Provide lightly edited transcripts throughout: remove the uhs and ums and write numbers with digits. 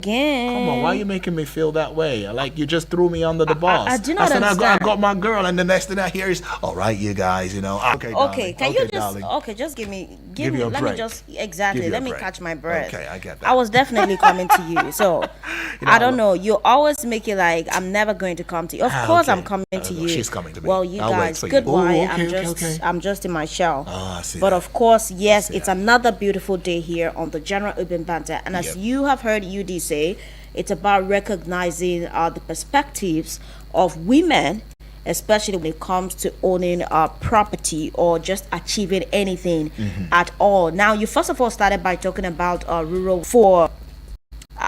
again. Come on, why are you making me feel that way? Like you just threw me under the bus. I do not said understand. I got my girl, and the next thing I hear is, "All right, you guys, okay, Okay, darling. can Okay, you just darling. just give Give me you a let me break. just exactly Give you a let me break. catch my breath. Okay, I get that. I was definitely coming to you. So I don't know. You always make it like I'm never going to come to you. Of course I'm Okay. coming to you. She's coming to me. Well, you I'll wait guys, for you. goodbye. Oh, okay. I'm just in my shell. Oh, I see But that. of course, yes, see it's that. another beautiful day here on the General Urban Banter. And as Yep. you have heard UD say, it's about recognizing the perspectives of women, especially when it comes to owning property or just achieving anything at all. Now, you first of all started by talking about rural for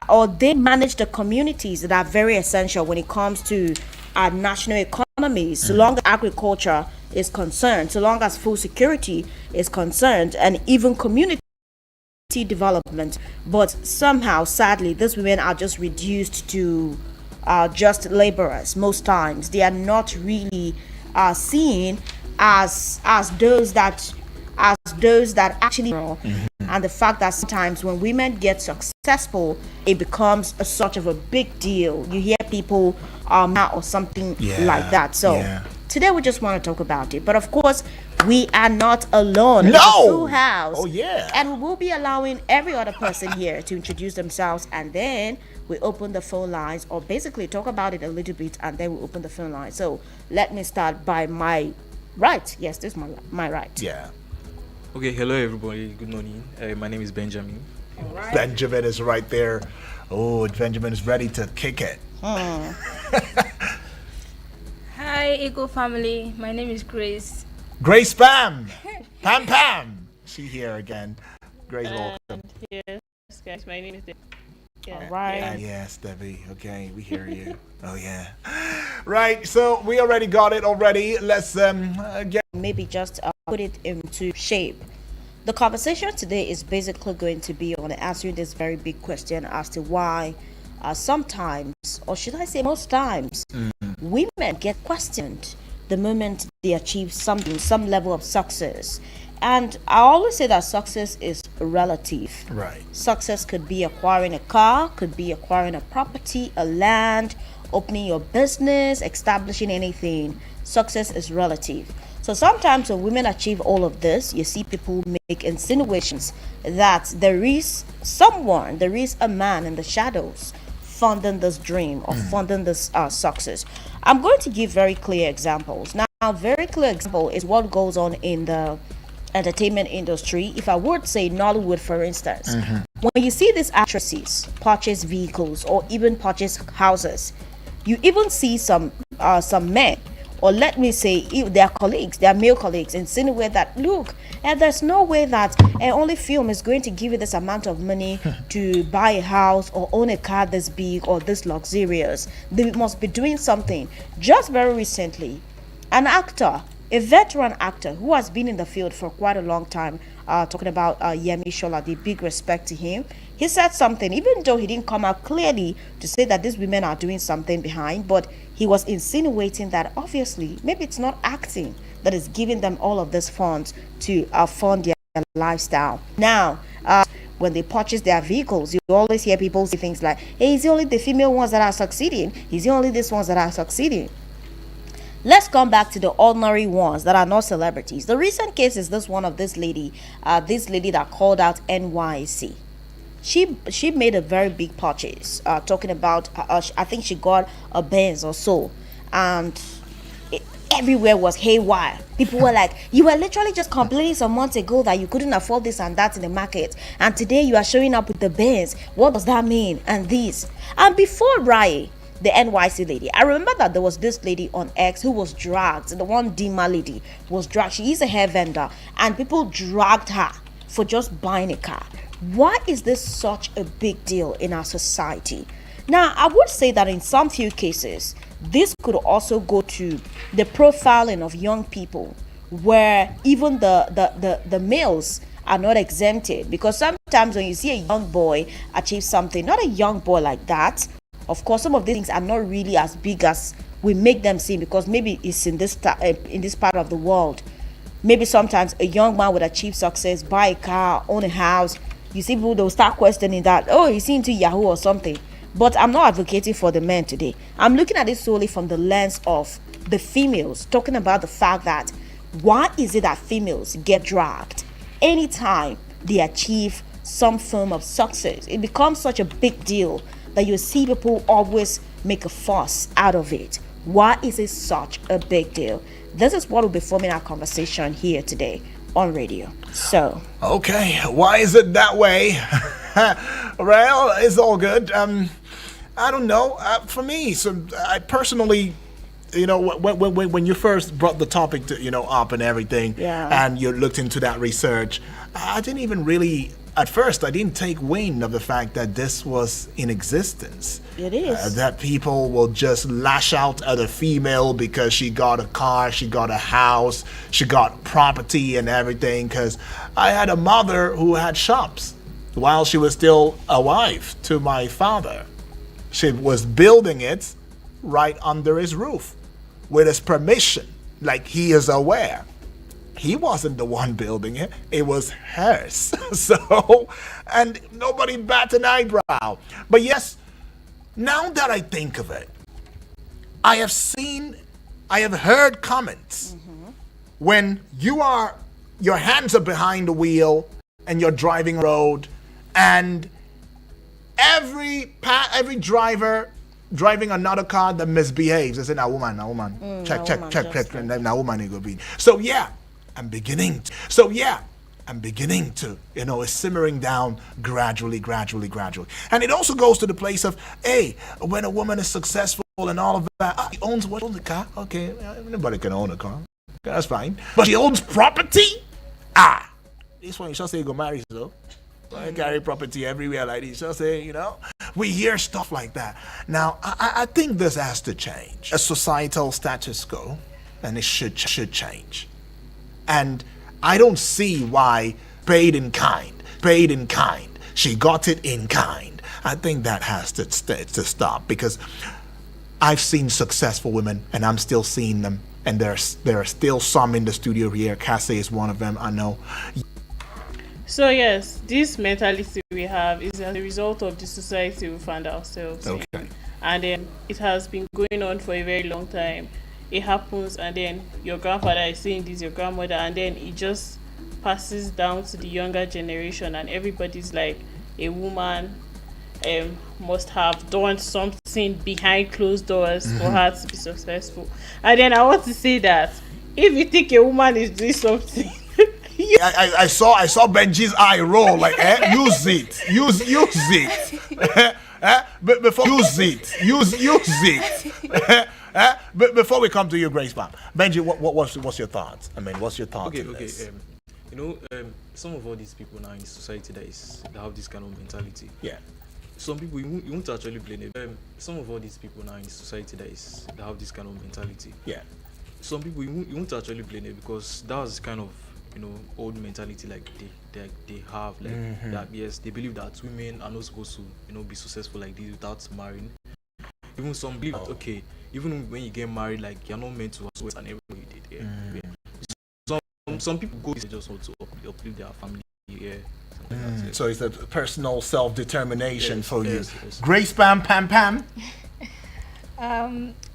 or they manage the communities that are very essential when it comes to our national economies. So long as agriculture is concerned, so long as food security is concerned, and even community development. But somehow, sadly, these women are just reduced to just laborers. Most times, they are not really seen as those that actually and the fact that sometimes when women get successful, it becomes a sort of a big deal. You hear people mad or something like that. So today we just want to talk about it. But of course, we are not alone. No! It's a full house. Oh, yeah. And we will be allowing every other person here to introduce themselves, and then we open the phone lines, or basically talk about it a little bit, and then we open the phone lines. So let me start by my right. Yes, this is my right. Yeah. Okay, hello everybody. Good morning. My name is Benjamin. Benjamin is right there. Oh, Benjamin is ready to kick it. Hi, Eagle family. My name is Grace. Grace Pam. Pam. She here again. Grace, welcome. Yes, guys, my name is Dave. All right. Yes, Debbie. Okay, we hear you. Oh yeah. Right. So we already got it already. Let's get. Maybe just put it into shape. The conversation today is basically going to be on answering this very big question as to why sometimes, or should I say most times, women get questioned the moment they achieve something, some level of success. And I always say that success is relative. Right. Success could be acquiring a car, could be acquiring a property, a land, opening your business, establishing anything. Success is relative. So sometimes when women achieve all of this, you see people make insinuations that there is a man in the shadows funding this dream or funding this success. I'm going to give very clear examples. Now, a very clear example is what goes on in the entertainment industry. If I would say Nollywood, for instance, when you see these actresses purchase vehicles or even purchase houses, you even see some men, or let me say their colleagues, their male colleagues, insinuate that look, and there's no way that only film is going to give you this amount of money to buy a house or own a car this big or this luxurious. They must be doing something. Just very recently, an actor, a veteran actor who has been in the field for quite a long time, talking about Yemi Shola, the big respect to him. He said something, even though he didn't come out clearly to say that these women are doing something behind, but he was insinuating that obviously maybe it's not acting that is giving them all of these funds to fund their lifestyle. Now, when they purchase their vehicles, you always hear people say things like, hey, it's only the female ones that are succeeding. It's only these ones that are succeeding. Let's come back to the ordinary ones that are not celebrities. The recent case is this one of this lady that called out NYC. She made a very big purchase, talking about I think she got a Benz or so, and everywhere was haywire. People were like, you were literally just complaining some months ago that you couldn't afford this and that in the market, and today you are showing up with the Benz. What does that mean? And this, and before Rai, the NYC lady, I remember that there was this lady on X who was dragged. The one Dima lady was dragged. She is a hair vendor, and people dragged her for just buying a car. Why is this such a big deal in our society? Now, I would say that in some few cases, this could also go to the profiling of young people, where even the males are not exempted. Because sometimes when you see a young boy achieve something, not a young boy like that, of course, some of these things are not really as big as we make them seem, because maybe it's in this part of the world. Maybe sometimes a young man would achieve success, buy a car, own a house. You see people, they'll start questioning that, oh, is he into Yahoo or something? But I'm not advocating for the men today. I'm looking at it solely from the lens of the females, talking about the fact that why is it that females get dragged anytime they achieve some form of success? It becomes such a big deal that you see people always make a fuss out of it. Why is it such a big deal? This is what will be forming our conversation here today on radio. So, Okay, why is it that way? Well, it's all good. I don't know. For me, so I personally, when you first brought the topic up and everything, Yeah. and you looked into that research, I didn't even really. At first, I didn't take wind of the fact that this was in existence. It is. That people will just lash out at a female because she got a car, she got a house, she got property and everything. Because I had a mother who had shops while she was still a wife to my father. She was building it right under his roof with his permission, like he is aware. He wasn't the one building it, it was hers. So, and nobody bat an eyebrow. But yes, now that I think of it, I have heard comments when your hands are behind the wheel and you're driving a road, and every driver driving another car that misbehaves, they say, "Now woman, check, now woman it go be." So yeah, I'm beginning to, it's simmering down gradually. And it also goes to the place of, hey, when a woman is successful and all of that, she owns the car. Okay, anybody can own a car. That's fine. But she owns property? This one, you shall say you go marry, so. I carry property everywhere like this. So say, we hear stuff like that. Now, I think this has to change. A societal status quo, and it should change. And I don't see why paid in kind. She got it in kind. I think that has to stop, because I've seen successful women, and I'm still seeing them. And there are still some in the studio here. Cassie is one of them, I know. So yes, this mentality we have is as a result of the society we find ourselves in. Okay. And then it has been going on for a very long time. It happens, and then your grandfather is saying this, your grandmother, and then it just passes down to the younger generation, and everybody's like, a woman must have done something behind closed doors for her to be successful. And then I want to say that if you think a woman is doing something, I saw Benji's eye roll like, use it. But before use it. But before we come to you, Grace Pam, Benji, what's your thoughts? I mean, what's your thoughts? Okay, on okay. this? Some of all these people now in society that have this kind of mentality. Yeah. Some people you won't actually blame them. Some of all these people now in society that have this kind of mentality. Yeah. Some people you won't actually blame it, because that was kind of old mentality like they have, like that. Yes, they believe that women are not supposed to be successful like this without marrying. Even some believe that, okay, even when you get married, like you're not meant to sweat and everything you did. Yeah. Some people go, they just want to uplift their family. Yeah. Like that, So it's a personal self-determination Yes, for you. yes. Grace Pam.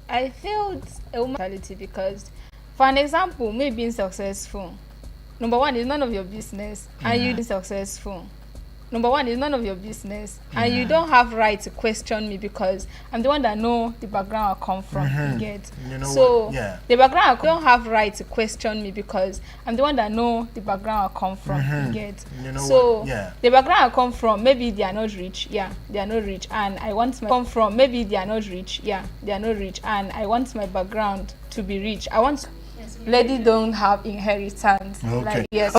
I feel it's a woman mentality because, for an example, me being successful, number one, is none of your business, and you being successful. Number one, is none of your business, and you don't have right to question me because I'm the one that know the background I come from. You get, You know so what? Yeah. the background I don't have right to question me because I'm the one that know the background I come from. You get, You know so what? Yeah. the background I come from, maybe they are not rich. Yeah, they are not rich, and I want my come from. Maybe they are not rich. Yeah, they are not rich, and I want my background to be rich. I want ladies don't have inheritance. Okay. Like, yes.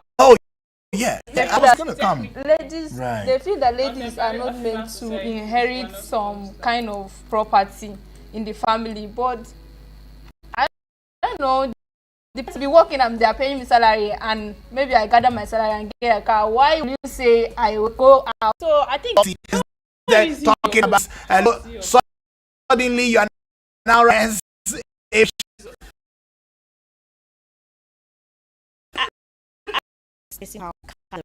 Yeah. I was gonna come. Ladies, Right. they feel that ladies are not meant to inherit some kind of property in the family, but I don't know. They to be working and they are paying me salary, and maybe I gather my salary and get a car. Why will you say I will go out? So I think They're talking about suddenly you are now if How that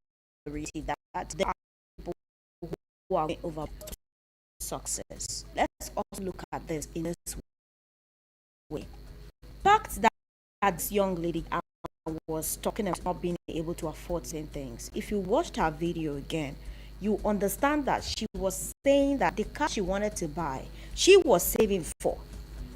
there are people who are over success. Let's also look at this in this way. The fact that this young lady was talking about not being able to afford certain things. If you watched her video again, you understand that she was saying that the car she wanted to buy, she was saving for.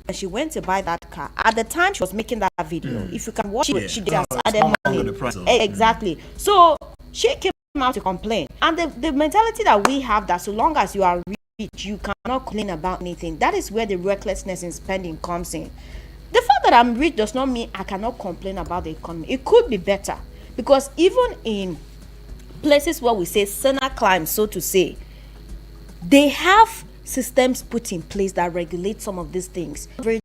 And she went to buy that car. At the time she was making that video, if you can watch it, she just added money. Exactly. So she came out to complain. And the mentality that we have, that so long as you are rich, you cannot complain about anything. That is where the recklessness in spending comes in. The fact that I'm rich does not mean I cannot complain about the economy. It could be better, because even in places where we say sinner climb, so to say, they have systems put in place that regulate some of these things. Average